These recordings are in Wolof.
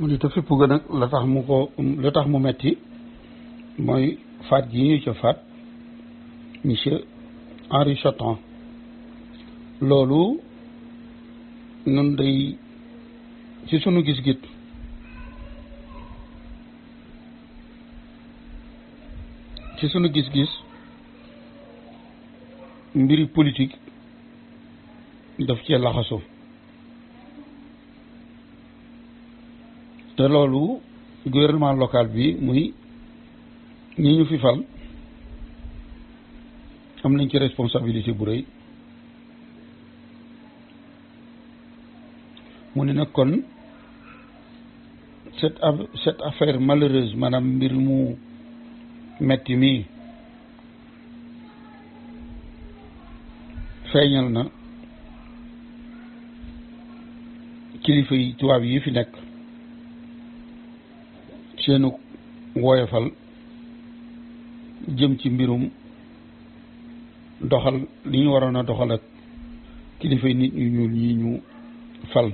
mu ni te fipp ga nag la tax mu metti mooy faat gi ñu ca faat monsieur Henri Choton. loolu nun day ci sunu gis-gis mbiri politique daf cee laxasu te loolu gouvernement local bi muy ñi ñu fi fal am nañ ci responsabilité bu rëy. mu ne nag kon cette affaire malheureuse maanaam mbir mu metti mi feeñal na kilifa yi tubaab yi fi nekk seenu woyofal jëm ci mbirum doxal li ñu waroon a doxal ak kilifa yi nit ñu ñuul ñi ñu fal.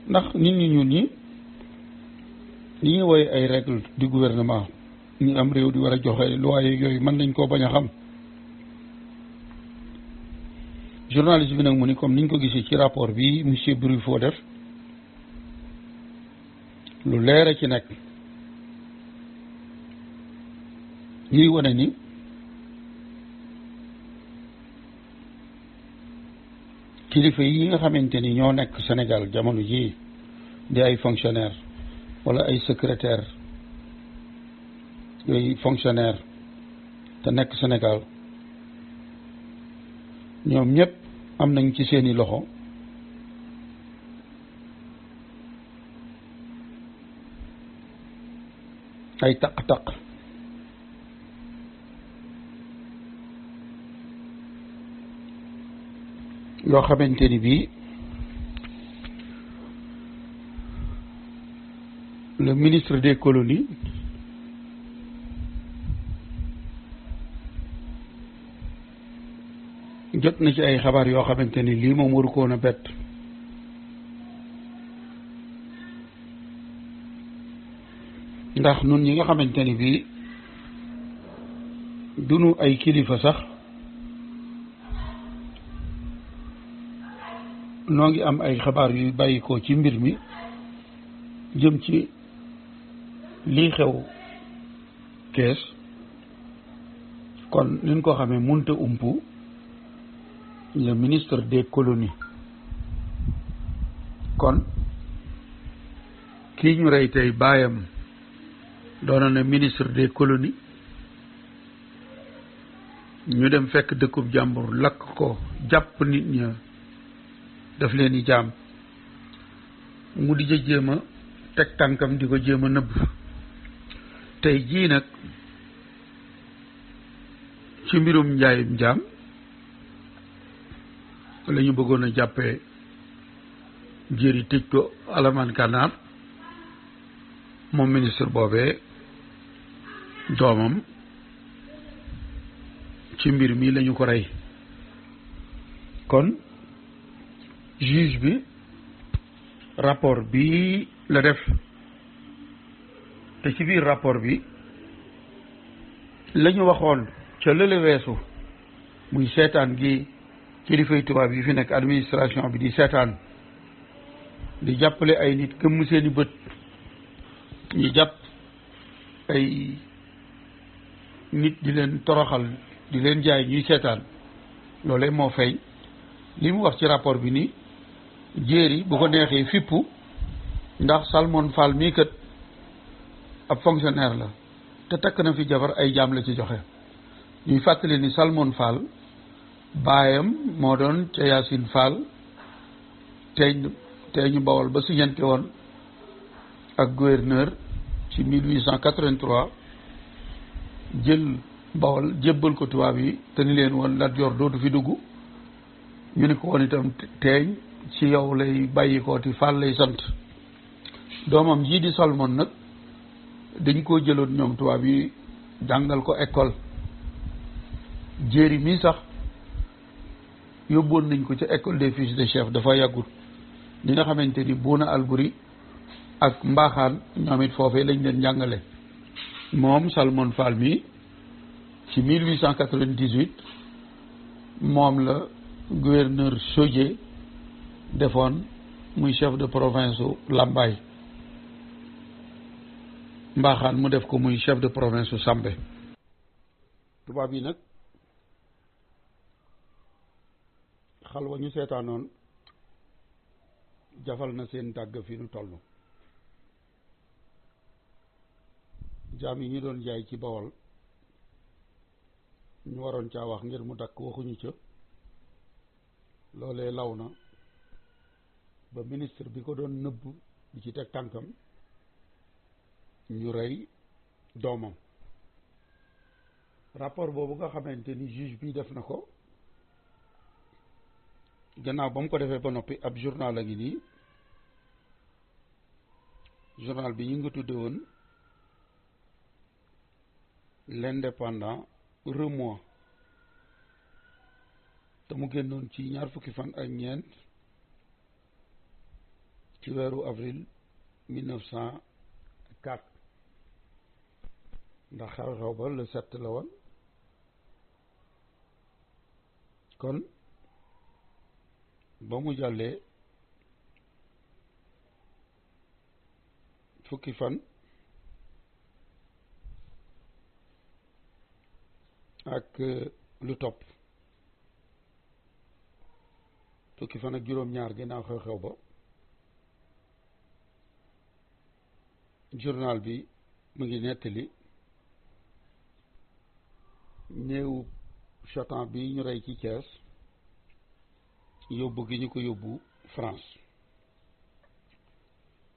ndax nit ñi ñuul ñi li ñuy woy ay règles du gouvernement ñu am réew di war a joxe loi yooyu mën nañ koo bañ a xam. journaliste bi nag mu ni comme niñ ko gisee ci rapport bi monsieur Bruffaut def lu leer a ci nekk ñuy wane ni kilifa yi nga xamante ni ñoo nekk Sénégal jamono jii di ay fonctionnaire wala ay secrétaire yooyu fonctionnaire te nekk Sénégal ñoom ñëpp am nañ ci seeni loxo ay taq-taq yoo xamante ni bii le ministre des colonies jot na ci ay xabaar yoo xamante ni lii moom waru ko woon a bett ndax nun ñi nga xamante ni bii dunu ay kilifa sax noo ngi am ay xabaar yu bàyyi ko ci mbir mi jëm ci lii xew kees kon niñ ko xamee munta umpu le ministre des colonies kon kii ñu rey tey baayam doona ne ministre des colonies ñu dem fekk dëkkub jàmbur lakk ko jàpp nit ña daf leen di jaam mu di jéem a teg tànkam di ko jéem a nëbb tey jii nag ci mbirum njaayum jaam la ñu bëggoon a jàppee jéeri tëj ko alamaan kanaar moom ministre boobee doomam ci mbir mi lañu ko rey kon juge bi rapport bi la def te ci biir rapport bi la ñu waxoon ca lële weesu muy seetaan gi kilifay tubaab yi fi nekk administration bi di seetaan di jàppale ay nit gëmm seeni bët ñu jàpp ay nit di leen toroxal di leen jaay ñuy seetaan loolee moo feeñ li mu wax ci rapport bi ni jéeri bu ko neexee fippu ndax Salmon Fall mii kat ab fonctionnaire la te takk na fi jabar ay jaam la ci joxe ñuy fàttali ni Salmon Fall baayam moo doon ca Yacine Fall tey ñu bawol ba siñante woon ak gouverneur ci 1883 jël bawol jébbal ko tubaab yi te ni leen woon Lat Joor dootu fi dugg ñu ni ko woon itam teeñ ci yow lay bàyyi kooti Fall lay sant doomam jii di Salmon nag dañ koo jëloon ñoom tubaab yi jàngal ko école jéeri mii sax yóbboon nañ ko ca école des fils de chef dafa yàggut li nga xamante ni Bouna Albouri ak Mbaxaan ñoom it foofee lañ leen jàngale moom Salmon Fall mi ci 1898 moom la gouverneur Chaudié defoon muy chef de province u Lambaye Mbaxaan mu def ko muy chef de province u Sambé tubaab yi nag xal wa ñu seetaanoon jafal na seen tàgg fi nu toll jaam yi ñu doon jaay ci Bawol ñu waroon caa wax ngir mu dakk waxuñu ca loolee law na ba ministre bi ko doon nëbb di ci teg tànkam ñu rey doomam rapport boobu nga xamante ni juge bi def na ko gannaaw ba mu ko defee ba noppi ab journal a ngi nii journal bi ñu nga tudde woon l'Indépendant Remois te mu génnoon ci ñaar fukki fan ak ñeent ci weeru avril 1904 ndax xew-xew ba le 7 la woon kon ba mu jàllee fukki fan ak lu topp fukki fan ak juróom-ñaar ginnaaw xew-xew ba journal bi mu ngi nettali néewu Chatan bi ñu rey ci Thiès yóbbu gi ñu ko yóbbu France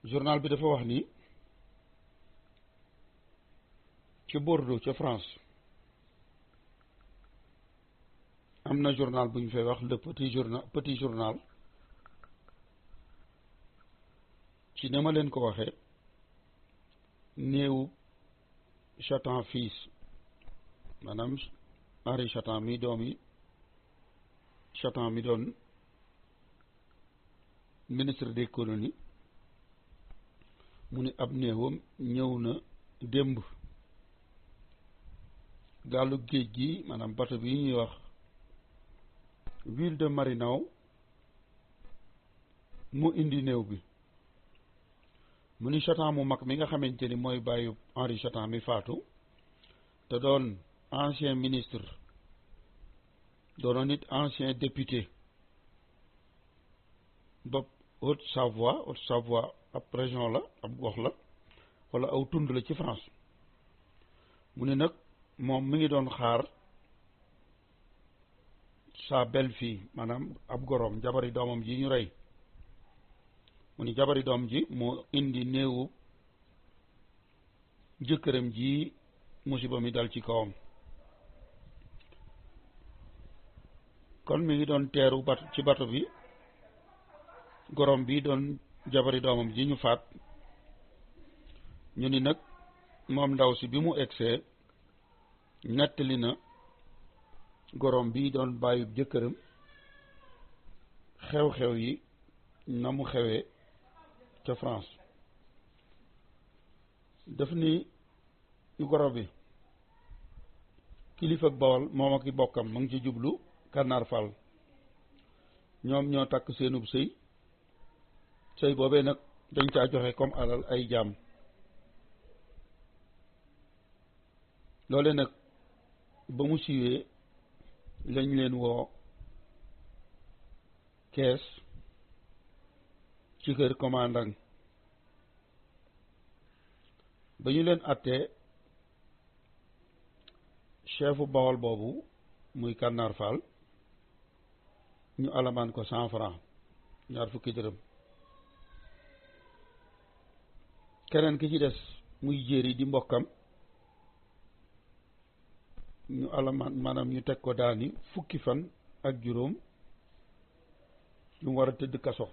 journal bi dafa wax ni ci Bordeaux ca France am na journal bu ñu fay wax le petit journal ci ne ma leen ko waxee néewu Chatan fils maanaam Henri Chatan mi doomi Chatan mi doon ministre des colonies mu ni ab néewam ñëw na démb gaalu géej gi maanaam bateau bi ñuy wax ville de Marinao mu indi néew bi mu ni Chatan mu mag mi nga xamante ni mooy bàyyi Henri Chatan mi faatu te doon ancien ministre doonoon nit ancien député bopp Haute-Savoie ab région la ab gox la wala aw tund la ci France mu ne nag moom mi ngi doon xaar sa belle-fille maanaam ab gorom jabari doomam ji ñu rey mu ni jabari doom ji moo indi néewu jëkkëram ji musiba mi dal ci kawam kon mi ngi doon teeru ci bato bi gorom bi doon jabari doomam ji ñu faat ñu ni nag moom ndaw si bi mu egsee nettali na gorom bi doon bàyyi jëkkëram xew-xew yi na mu xewee ca France daf ni goro bi kilifa ak Bawol moom ak i bokkam mu ngi ci jublu Kànnaar Fall ñoom ñoo takk seenub sëy boobee nag dañ caa joxe comme alal ay jaam loole nag ba mu siiwee lañ leen woo Kees ci kër commandant ba ñu leen attee chefu Bawol boobu muy Kànnaar Fall ñu alamaan ko 100 francs ñaar fukki dërëm keneen ki ci des muy jéeri di mbokkam ñu alamaan maanaam ñu teg ko daani fukki fan ak juróom yu mu war a tëdd kaso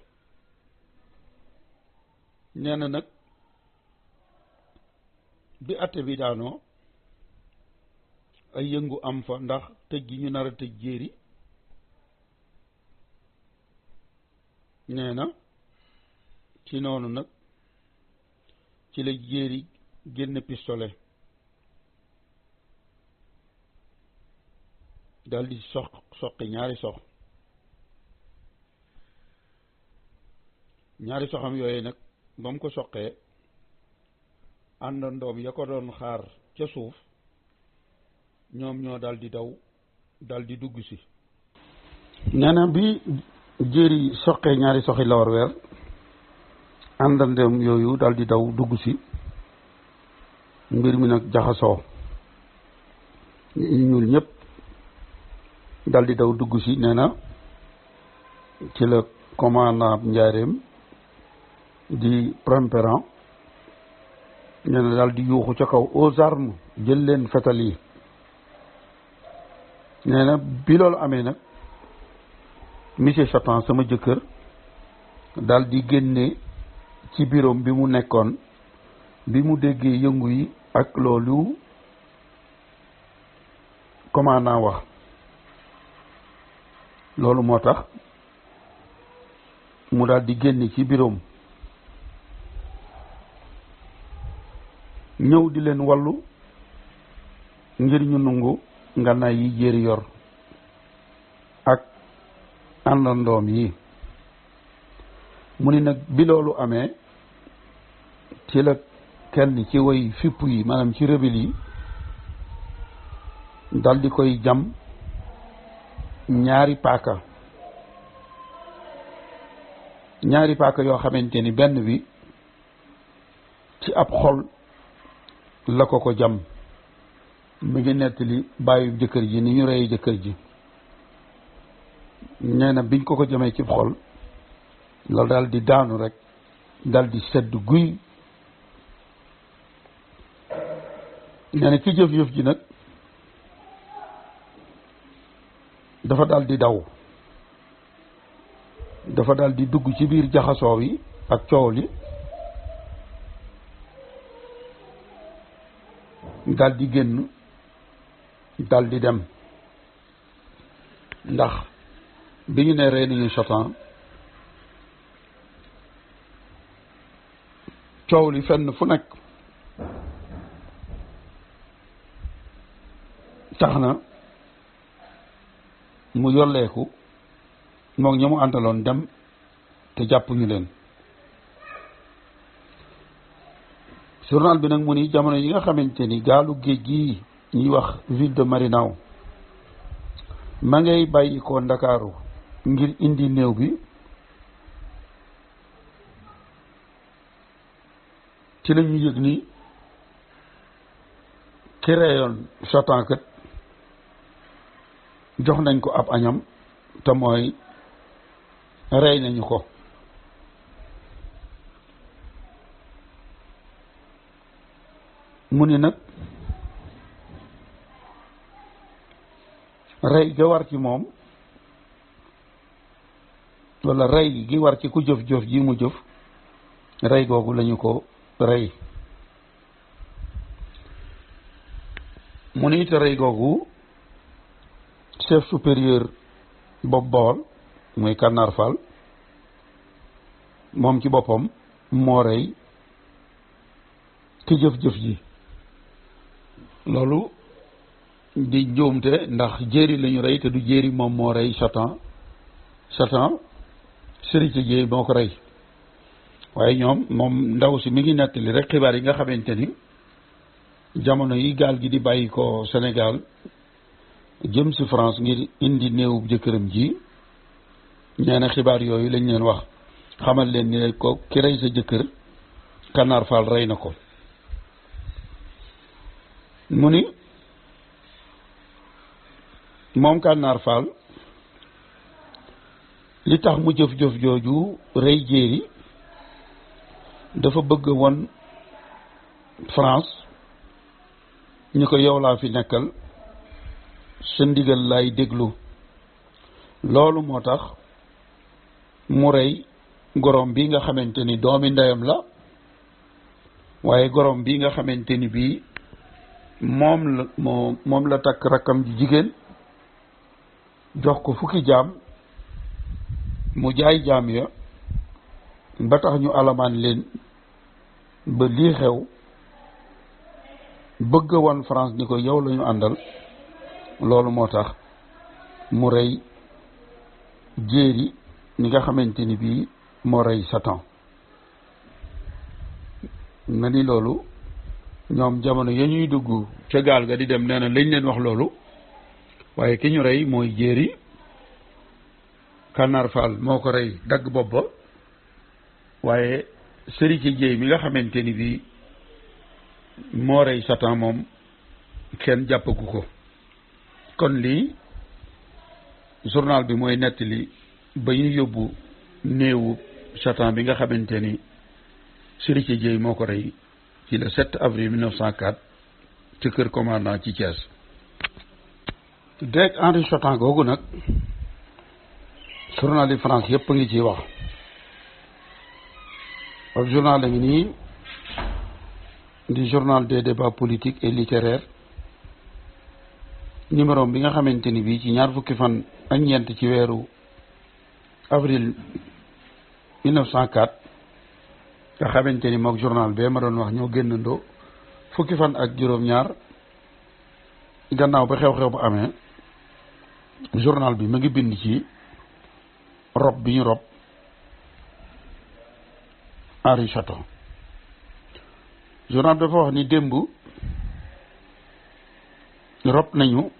nee na nag bi atte bi daanoo ay yëngu am fa ndax tëj gi ñu nar a tëj jéeri nee na ci noonu nag ci la jéeri génn pistolet dal di soqi ñaari soxam yooyu nag ba mu ko soqee àndandoom ya ko doon xaar ca suuf ñoom ñoo dal di daw dal di dugg si. nee na bi jéeri soqee ñaari soxi lawar weer àndandoom yooyu dal di daw dugg si mbir mi nag jaxasoo ñu ñuul ñëpp dal di daw dugg si. nee na ci la commandant Njaaréem di Prempéran nee na daal di yuuxu ca kaw aux armes jël leen fetal yi. nee na bi loolu amee nag monsieur Chatan sama jëkkër daal di génne ci bureau bi mu nekkoon bi mu déggee yëngu yi ak loolu commandant wax. loolu moo tax mu daal di génne ci bureau ñëw di leen wallu ngir ñu nungu ngànnaay yi jéeri yor ak àndandoom yi. mu ni nag bi loolu amee ci la kenn ci way fipp yi maanaam ci rebelle yi dal di koy jam ñaari paaka yoo xamante ni benn bi ci ab xol la ko jam. mi ngi nettali bàyyi jëkkër ji ni ñu rey jëkkër ji. nee na biñ ko jamee ci xol la dal di daanu rek dal di sedd guy. nee na ci jëf-jëf ji nag dafa dal di daw, dafa dal di dugg ci biir jaxasoo wi ak coow li dal di génn dal di dem. ndax bi ñu ne rey nañu Chatan coow li fenn fu nekk tax na mu yolleeku moom ña mu àndaloon dem te jàppuñu leen. journal bi nag mu ni jamono yi nga xamante ni gaalu géej gi ñuy wax ville de Marinao ma ngay bàyyi ko Ndakaaru ngir indi néew bi, ci la ñu yëg ni ki reyoon Chatan kat jox nañ ko ab añam te mooy rey nañu ko. mu ni nag rey ga war ci moom walla rey gi war ci ku jëf-jëf ji mu jëf, rey googu lañu ko rey. mu ni te rey googu chef supérieur bopp Bawol muy Kànnaar Fall moom ci boppam moo rey ki jëf-jëf ji. loolu di njuumte ndax jéeri lañu rey te du jéeri moom moo rey Chatan Serigne Jéey moo ko rey. waaye moom ndaw si mi ngi nettali rek xibaar yi nga xamante ni jamono yi gaal gi di bàyyi ko Sénégal jëm si France ngir indi néewu jëkkëram ji, nee na xibaar yooyu lañ leen wax xamal leen ni ko ki rey sa jëkkër Kànnaar Fall rey na ko. mu ni moom Kànnaar Fall li tax mu jëf-jëf jooju rey jéeri dafa bëgg woon France ñu ko yow laa fi nekkal, sa ndigal laay déglu. loolu moo tax mu rey gorom bi nga xamante ni doomi ndeyam la, waaye gorom bi nga xamante ni bii moom la takk rakkam ji jigéen jox ko fukki jaam, mu jaay jaam ya ba tax ñu alamaan leen ba lii xew bëgg woon France ni ko yow la ñu àndal loolu moo tax mu rey jéeri ñi nga xamante ni bii moo rey Satan na ni loolu ñoom jamono ya ñuy dugg ca gaal ga di dem nee na lañ leen wax loolu waaye ki ñu rey mooy jéeri Kànnaar Faal moo ko rey dagg bopp ba waaye sëri ci jéey mi nga xamante ni bii moo rey Satan moom kenn jàppagu ko kon lii journal bi mooy nettali ba ñu yóbbu néewu Satan bi nga xamante ni sëri ci jéey moo ko rey ci le 7 avril 1904 ci kër commandant ci Thiès. direct Henri Satan googu nag journal yi France yëpp a ngi ciy wax ab journal la ngi nii di journal des débats politiques et littéraires numéro bi nga xamante ni bii ci ñaar fukki fan ak ñeent ci weeru avril 1904 nga xamante ni mook journal bee ma doon wax ñoo génnandoo fukki fan ak juróom-ñaar gannaaw ba xew-xew ba amee journal bi ma ngi bind ci rob bi ñu rob Henri Satan journal dafa wax ni démb rob nañu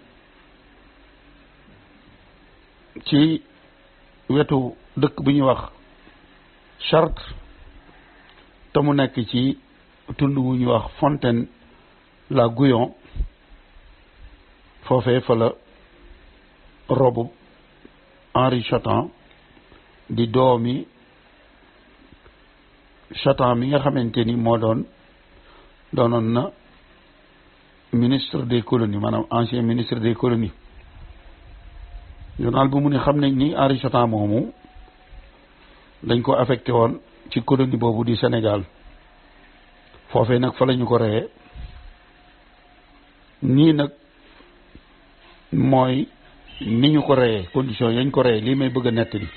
ci wetu dëkk bu ñuy wax Chartres te mu nekk ci tund wu ñuy wax Fontaine-la-Gouillon foofee fa la robu Henri Satan di doomi Satan mi nga xamante ni moo doonoon na ministre des colonies maanaam ancien ministre des colonies journal bi mu ne xam nañ ni Henri Satan moomu dañ ko affecté woon ci colonie boobu di Sénégal foofee nag fa la ñu ko reyee nii nag mooy ni ñu ko reyee condition yañ ko reyee lii may bëgg a nettali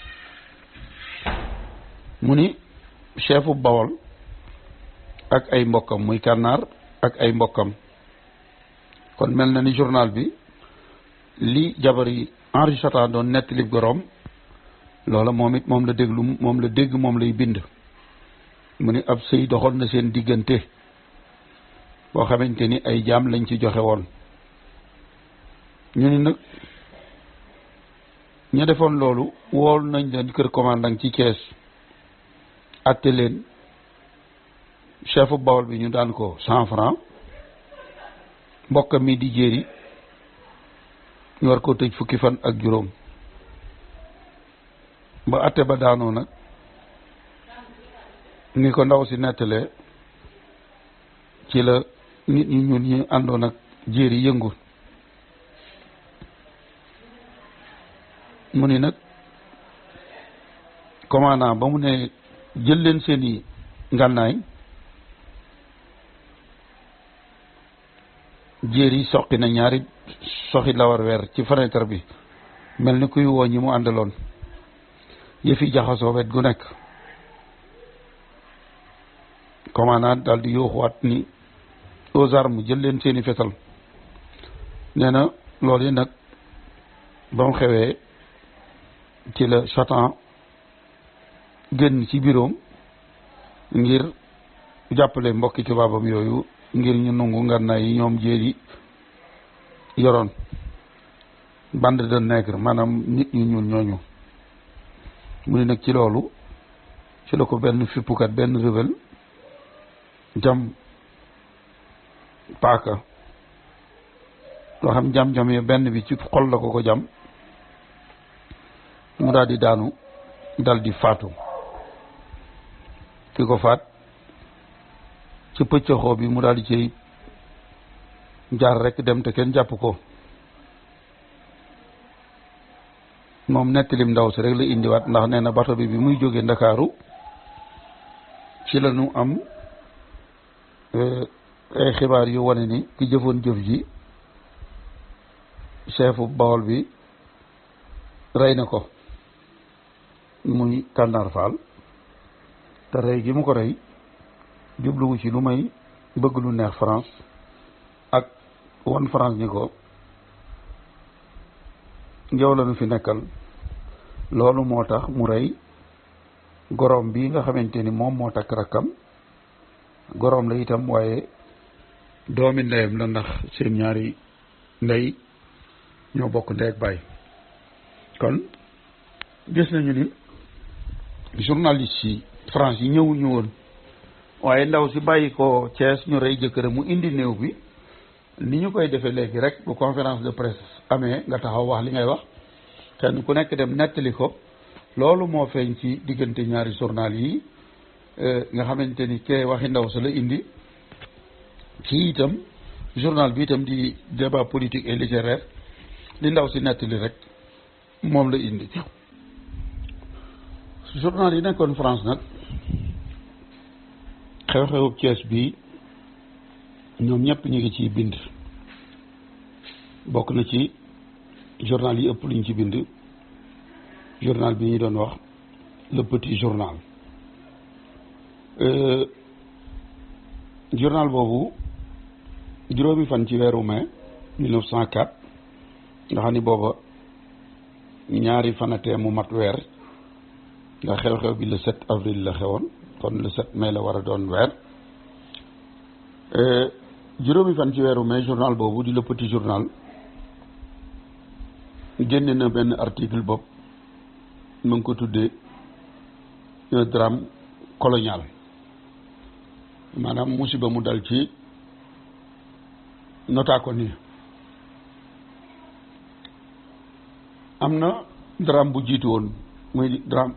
mu ni chefu Bawol ak ay mbokkam muy Kànnaar ak ay mbokkam kon mel na ni journal bi li jabari Henri Satan doon nettali gorom loola moom it moom la déglu moom la dégg moom lay bind mu ni ab sëy doxoon na seen diggante boo xamante ni ay jaam lañ ci joxe woon ñu ni nag ña defoon loolu wool nañ leen kër commandant ci Thiès atte leen chefu Bawol bi ñu daan ko 100 francs mbokkam mi di jéeri ñu war koo tëj fukki fan ak juróom ba atte ba daanoo nag ni ko ndaw si nettalee ci la nit ñi ñun ñu àndoon ak jéeri yëngu mu ni nag commandant ba mu ne jël leen seeni ngànnaay jéeri soqi na ñaari soxi lawar weer ci fenêtre bi mel ni kuy woo ñi mu àndaloon yëfi jaxasoo wet gu nekk commandant daal di yooxuwaat ni aux armes jël leen seeni fetal nee na loolu yi nag ba mu xewee ci la Satan génn ci bureau ngir jàppale mbokki tubaabam yooyu ngir ñu nungu ngànnaay yi ñoom jéeri yoroon bande de nègre maanaam nit ñu ñuul ñooñu mu ne nag ci loolu ci la ko benn fippukat benn rebelle jam paaka loo xam jam-jam yi benn bi ci xol la ko jam mu daal di daanu dal di faatu ki ko faat ci pëccëxoo bi mu daal di cay jaar rek dem te kenn jàpp ko moom nettalim ndaw si rek la indiwaat ndax nee na bato bi muy jógee Ndakaaru ci la ñu am ay xibaar yu wane ni ki jëfoon jëf ji chefu Bawol bi rey na ko muy Kànnaar Faal te rey gi mu ko rey jubluwu ci lu may bëgg lu neex France ak wan France ni ko yow la nu fi nekkal. loolu moo tax mu rey gorom bi nga xamante ni moom moo takk rakkam gorom la itam waaye doomi ndeyam la ndax seen ñaari ndey ñoo bokk ndey ak baay. kon gis nañu ni journaliste yi France yi ñëwuñu woon waaye ndaw si bàyyi ko Thiès ñu rey jëkkëram mu indi néew bi ni ñu koy defee léegi rek bu conférence de presse amee nga taxaw wax li ngay wax kenn ku nekk dem nettali ko. loolu moo feeñ ci diggante ñaari journal yi nga xamante ni kee waxi ndaw sa la indi kii itam journal bi itam di débat politique et littéraire li ndaw si nettali rek moom la indi. journal yi nekkoon France nag xew-xewu Thiès bi ñoom ñëpp ñu ngi ciy bind bokk na ci journal yi ëpp luñ ci bind journal bi ñu doon wax le petit journal. journal boobu juróomi fan ci weeru mai 1904 nga xam ni booba ñaari fanatee mu mat weer nga xew-xew bi le 7 avril la xewoon kon le 7 mai la war a doon weer. juróomi fan ci weeru mai journal boobu di le petit journal génne na benn article bopp mu ngi ko tuddee un drame colonial maanaam musiba mu dal ci notaa ko nii. am na drame bu jiitu woon muy drame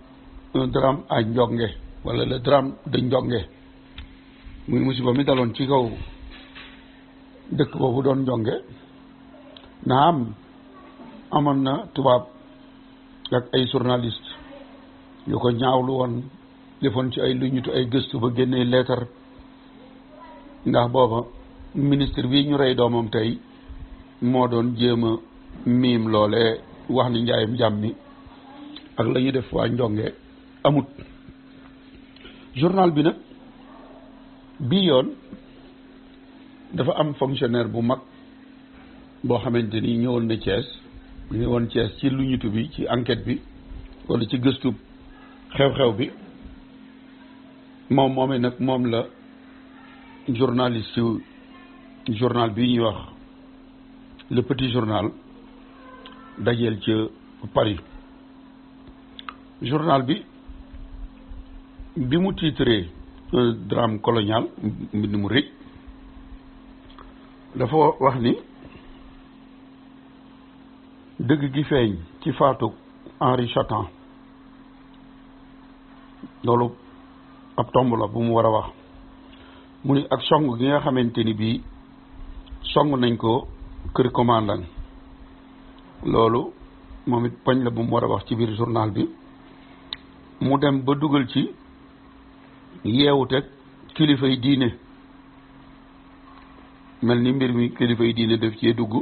un drame à Njonge wala le drame de Njonge muy musiba mi daloon ci kaw dëkk boobu doon Njonge naam amoon na tubaab ak ay journaliste yu ko ñaawlu woon defoon ci ay luñutu ay gëstu ba génnee leetar ndax booba ministre bi ñu rey doomam tey moo doon jéem a miim loole wax ni njaayam jàmm mi ak la ñuy def waa Njonge amut. journal bi nag bii yoon dafa am fonctionnaire bu mag boo xamante ni ñëwoon na Thiès ñu woon Thiès ci luñutu bi ci enquête bi wala ci gëstu xew-xew bi moomee nag moom la journaliste ci journal bi ñuy wax le petit journal dajeel ca Paris. journal bi mu titré un drame colonial mbind mu rëy dafa wax ni dëgg gi feeñ ci faatu Henri Chatan loolu ab tomb la bu mu war a wax mu ni ak song gi nga xamante ni bii song nañ ko kër commandant loolu moom it poñ la bu mu war a wax ci biir journal bi. mu dem ba dugal ci yeewuteg kilifay diine mel ni mbir mi kilifay diine def cee dugg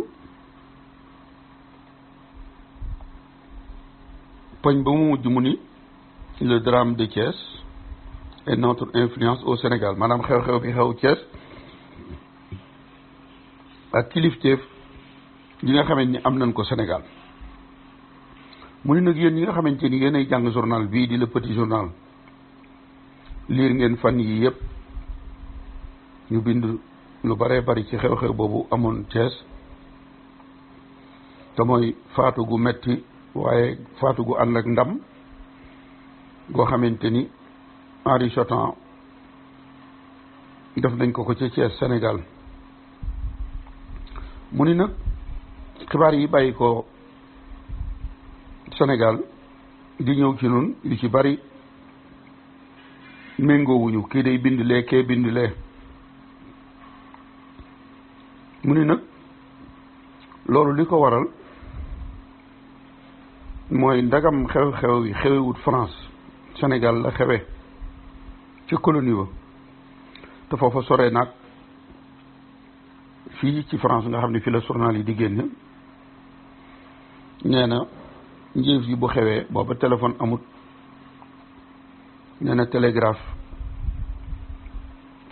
poñ ba mu mujj mu ni le drame de Thiès et notre influence au Sénégal maanaam xew-xew bi xew Thiès ak kilifteef yi nga xamante ni am nañ ko Sénégal. mu ni nag yéen ñi nga xamante ni yéen ay jàng journal bii di le petit journal liir ngeen fan yi yëpp ñu bind lu baree bari ci xew-xew boobu amoon Thiès te mooy faatu gu metti waaye faatu gu ànd ak ndam goo xamante ni Henri Chatan def nañ ko ca Thiès Sénégal. mu ni nag xibaar yi bàyyi ko Sénégal di ñëw ci nun yu ci bari méngoowuñu kii day bind lee kee bind lee. mu ni nag loolu li ko waral mooy ndagam xew-xew yi xewewut France Sénégal la xewe ci colonie ba te foofa sore nag fii ci France nga xam ne fi la journal yi di génn. nee na njëf yi bu xewee booba téléphone amut nee na télégraphe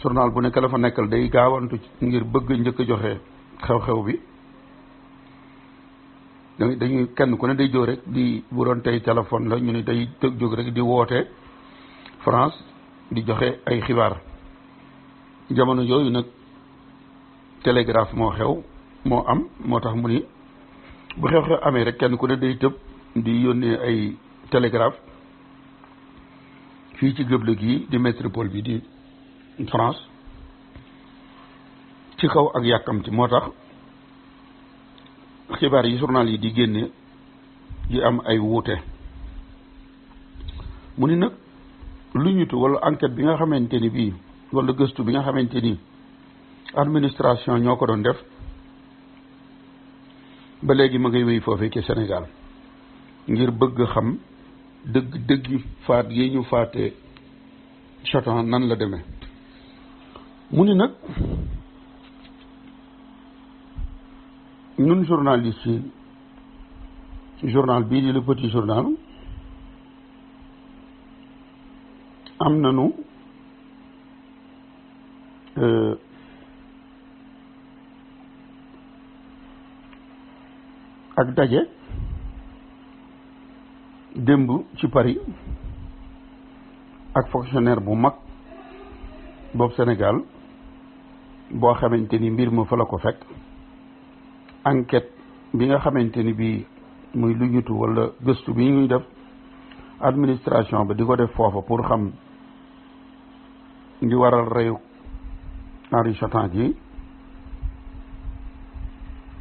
journal bu nekk la fa nekkal day gaawantu ngir bëgg njëkk a joxe xew-xew bi dañuy kenn ku ne day jóg rek di bu doon tey téléphone la ñu ne day jóg rek di woote France di joxe ay xibaar jamono yooyu nag télégraphe moo xew moo am moo tax mu ni bu xew-xew amee rek kenn ku ne day tëb di yónnee ay télégraphe fii ci gëble gi di métropole bi di France ci kaw ak yàkkamti moo tax xibaar yi journal yi di génne di am ay wuute mu ni nag lu ñutu wala enquête bi nga xamante ni bii wala gëstu bi nga xamante ni administration ñoo ko doon def ba léegi ma ngay wéy foofee ci Sénégal ngir bëgg xam dëggi faat yi ñu faatee Chatan nan la demee mu ni nag ñun journaliste yi journal bii di Le Petit Journal am nañu ak daje démb ci Paris ak fonctionnaire bu mag boobu Sénégal boo xamante ni mbir ma fa la ko fekk enquête bi nga xamante ni bii muy lu ñutu wala gëstu bi ñuy def administration ba di ko def foofa pour xam li waral reyu Henri Chatan ji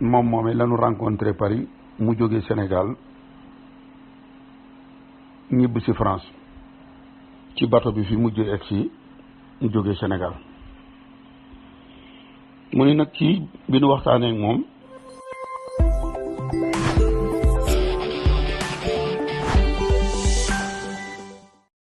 moom moomee lañu rencontré Paris mu jóge Sénégal ñibb si France ci bateau bi fi mujjee egg si mu jóge Sénégal mu ni nag ci bi nu waxtaanee ak moom